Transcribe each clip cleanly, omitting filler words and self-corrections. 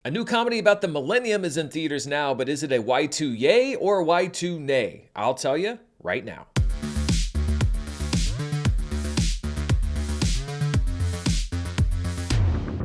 A new comedy about the millennium is in theaters now, but is it a Y2 yay or Y2 nay? I'll tell you right now.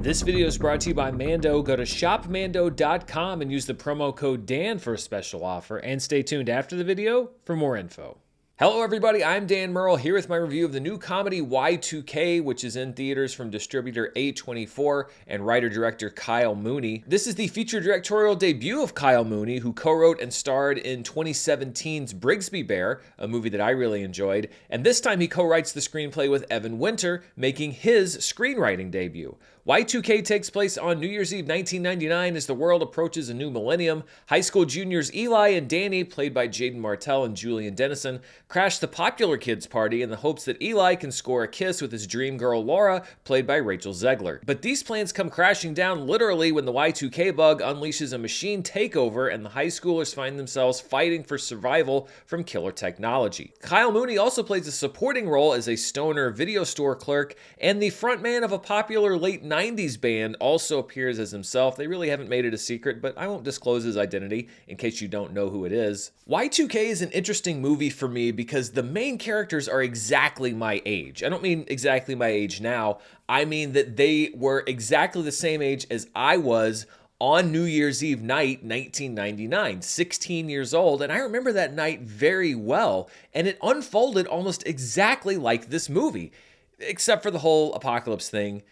This video is brought to you by Mando. Go to shopmando.com and use the promo code Dan for a special offer, and stay tuned after the video for more info. Hello everybody, I'm Dan Murrell here with my review of the new comedy Y2K, which is in theaters from distributor A24 and writer-director Kyle Mooney. This is the feature directorial debut of Kyle Mooney, who co-wrote and starred in 2017's Brigsby Bear, a movie that I really enjoyed, and this time he co-writes the screenplay with Evan Winter, making his screenwriting debut. Y2K takes place on New Year's Eve 1999 as the world approaches a new millennium. High school juniors Eli and Danny, played by Jaden Martell and Julian Dennison, crash the popular kids party in the hopes that Eli can score a kiss with his dream girl Laura, played by Rachel Zegler. But these plans come crashing down literally when the Y2K bug unleashes a machine takeover and the high schoolers find themselves fighting for survival from killer technology. Kyle Mooney also plays a supporting role as a stoner video store clerk, and the frontman of a popular late 90s band also appears as himself. They really haven't made it a secret, but I won't disclose his identity in case you don't know who it is. Y2K is an interesting movie for me because the main characters are exactly my age. I don't mean exactly my age now. I mean that they were exactly the same age as I was on New Year's Eve night, 1999, 16 years old, and I remember that night very well, and it unfolded almost exactly like this movie, except for the whole apocalypse thing,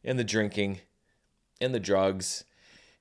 and the drinking, and the drugs,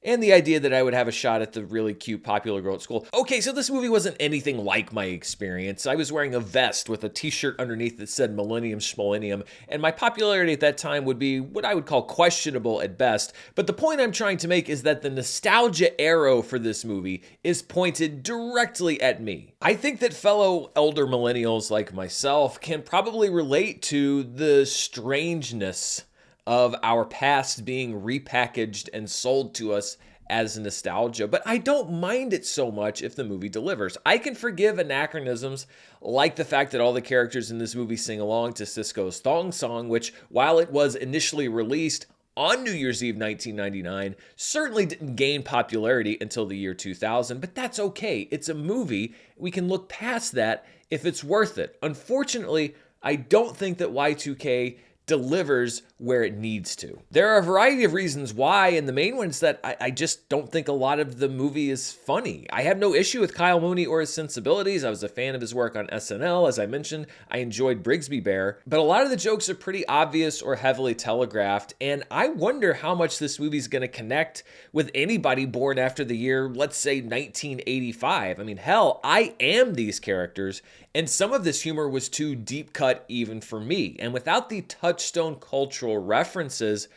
and the idea that I would have a shot at the really cute popular girl at school. Okay, so this movie wasn't anything like my experience. I was wearing a vest with a t-shirt underneath that said Millennium Schmillennium, and my popularity at that time would be what I would call questionable at best. But the point I'm trying to make is that the nostalgia arrow for this movie is pointed directly at me. I think that fellow elder millennials like myself can probably relate to the strangeness of our past being repackaged and sold to us as nostalgia, but I don't mind it so much if the movie delivers. I can forgive anachronisms like the fact that all the characters in this movie sing along to Sisqo's Thong Song, which, while it was initially released on New Year's Eve 1999, certainly didn't gain popularity until the year 2000, but that's okay. It's a movie. We can look past that if it's worth it. Unfortunately, I don't think that Y2K delivers where it needs to. There are a variety of reasons why, and the main one is that I just don't think a lot of the movie is funny. I have no issue with Kyle Mooney or his sensibilities. I was a fan of his work on SNL. As I mentioned, I enjoyed Brigsby Bear, but a lot of the jokes are pretty obvious or heavily telegraphed, and I wonder how much this movie is going to connect with anybody born after the year, let's say 1985. I mean, hell, I am these characters, and some of this humor was too deep cut even for me. And without the touchstone cultural references,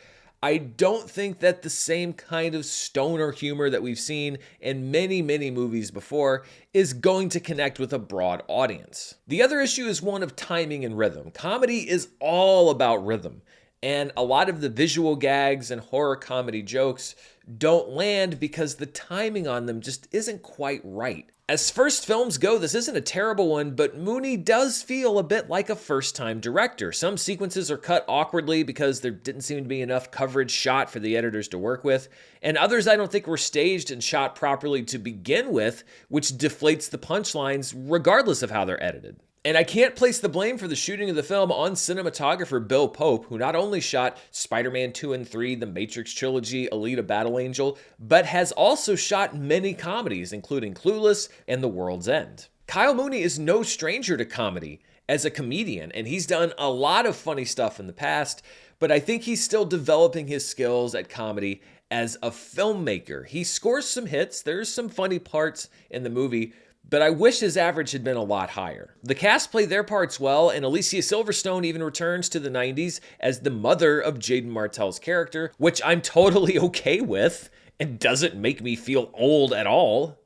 I don't think that the same kind of stoner humor that we've seen in many, many movies before is going to connect with a broad audience. The other issue is one of timing and rhythm. Comedy is all about rhythm, and a lot of the visual gags and horror comedy jokes don't land because the timing on them just isn't quite right. As first films go, this isn't a terrible one, but Mooney does feel a bit like a first-time director. Some sequences are cut awkwardly because there didn't seem to be enough coverage shot for the editors to work with, and others I don't think were staged and shot properly to begin with, which deflates the punchlines regardless of how they're edited. And I can't place the blame for the shooting of the film on cinematographer Bill Pope, who not only shot Spider-Man 2 and 3, the Matrix trilogy, Alita Battle Angel, but has also shot many comedies, including Clueless and The World's End. Kyle Mooney is no stranger to comedy as a comedian, and he's done a lot of funny stuff in the past, but I think he's still developing his skills at comedy as a filmmaker. He scores some hits, there's some funny parts in the movie, but I wish his average had been a lot higher. The cast play their parts well, and Alicia Silverstone even returns to the 90s as the mother of Jaden Martell's character, which I'm totally okay with and doesn't make me feel old at all.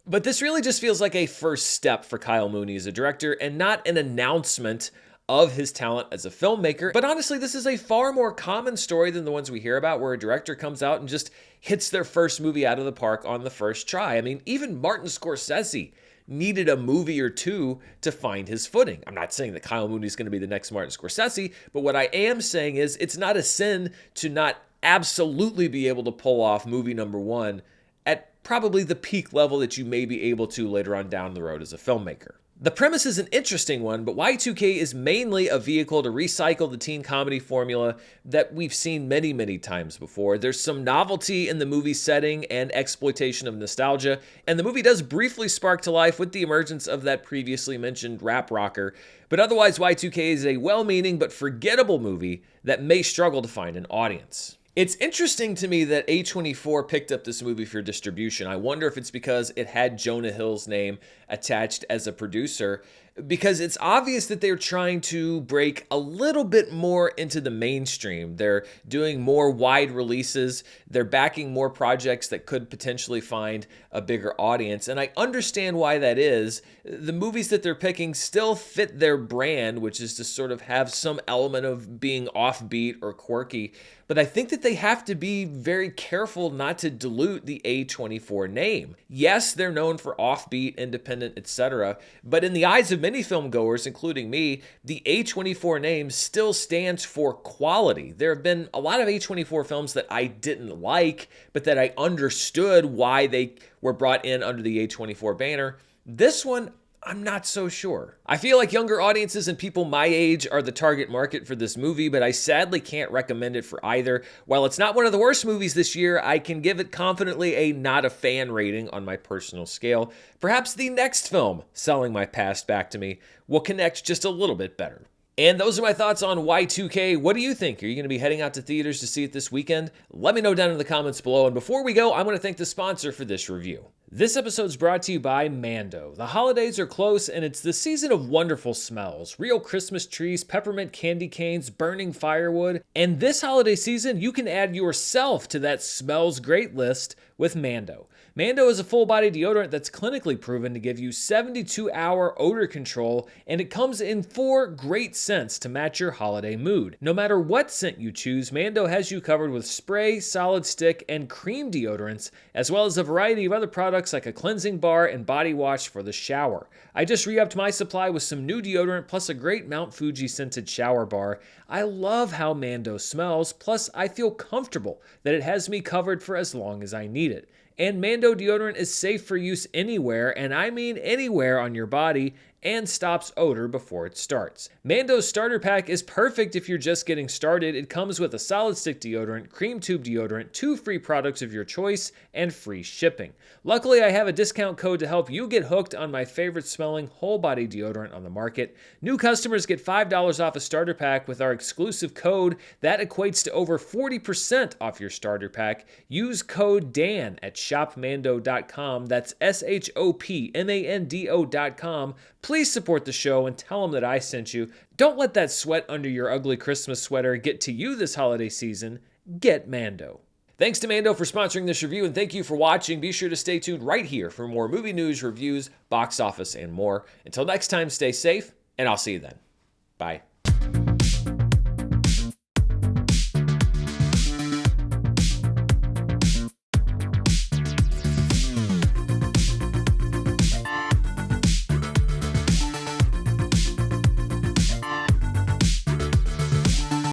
But this really just feels like a first step for Kyle Mooney as a director and not an announcement of his talent as a filmmaker. But honestly, this is a far more common story than the ones we hear about, where a director comes out and just hits their first movie out of the park on the first try. I mean, even Martin Scorsese needed a movie or two to find his footing. I'm not saying that Kyle Mooney is going to be the next Martin Scorsese, but what I am saying is it's not a sin to not absolutely be able to pull off movie number one at probably the peak level that you may be able to later on down the road as a filmmaker. The premise is an interesting one, but Y2K is mainly a vehicle to recycle the teen comedy formula that we've seen many, many times before. There's some novelty in the movie setting and exploitation of nostalgia, and the movie does briefly spark to life with the emergence of that previously mentioned rap rocker, but otherwise Y2K is a well-meaning but forgettable movie that may struggle to find an audience. It's interesting to me that A24 picked up this movie for distribution. I wonder if it's because it had Jonah Hill's name attached as a producer, because it's obvious that they're trying to break a little bit more into the mainstream. They're doing more wide releases. They're backing more projects that could potentially find a bigger audience. And I understand why that is. The movies that they're picking still fit their brand, which is to sort of have some element of being offbeat or quirky. But I think that they have to be very careful not to dilute the A24 name. Yes, they're known for offbeat, independent, etc. But in the eyes of many film goers, including me, the A24 name still stands for quality. There have been a lot of A24 films that I didn't like, but that I understood why they were brought in under the A24 banner. This one, I'm not so sure. I feel like younger audiences and people my age are the target market for this movie, but I sadly can't recommend it for either. While it's not one of the worst movies this year, I can give it confidently a not a fan rating on my personal scale. Perhaps the next film, Selling My Past Back to Me, will connect just a little bit better. And those are my thoughts on Y2K. What do you think? Are you going to be heading out to theaters to see it this weekend? Let me know down in the comments below. And before we go, I want to thank the sponsor for this review. This episode is brought to you by Mando. The holidays are close and it's the season of wonderful smells. Real Christmas trees, peppermint candy canes, burning firewood. And this holiday season, you can add yourself to that smells great list with Mando. Mando is a full-body deodorant that's clinically proven to give you 72-hour odor control, and it comes in 4 great scents to match your holiday mood. No matter what scent you choose, Mando has you covered with spray, solid stick, and cream deodorants, as well as a variety of other products like a cleansing bar and body wash for the shower. I just re-upped my supply with some new deodorant plus a great Mount Fuji scented shower bar. I love how Mando smells, plus I feel comfortable that it has me covered for as long as I need it. And Mando deodorant is safe for use anywhere, and I mean anywhere on your body, and stops odor before it starts. Mando's starter pack is perfect if you're just getting started. It comes with a solid stick deodorant, cream tube deodorant, 2 free products of your choice, and free shipping. Luckily, I have a discount code to help you get hooked on my favorite smelling whole body deodorant on the market. New customers get $5 off a starter pack with our exclusive code. That equates to over 40% off your starter pack. Use code DAN at shopmando.com. That's shopmando.com. Please support the show and tell them that I sent you. Don't let that sweat under your ugly Christmas sweater get to you this holiday season. Get Mando. Thanks to Mando for sponsoring this review, and thank you for watching. Be sure to stay tuned right here for more movie news, reviews, box office, and more. Until next time, stay safe, and I'll see you then. Bye.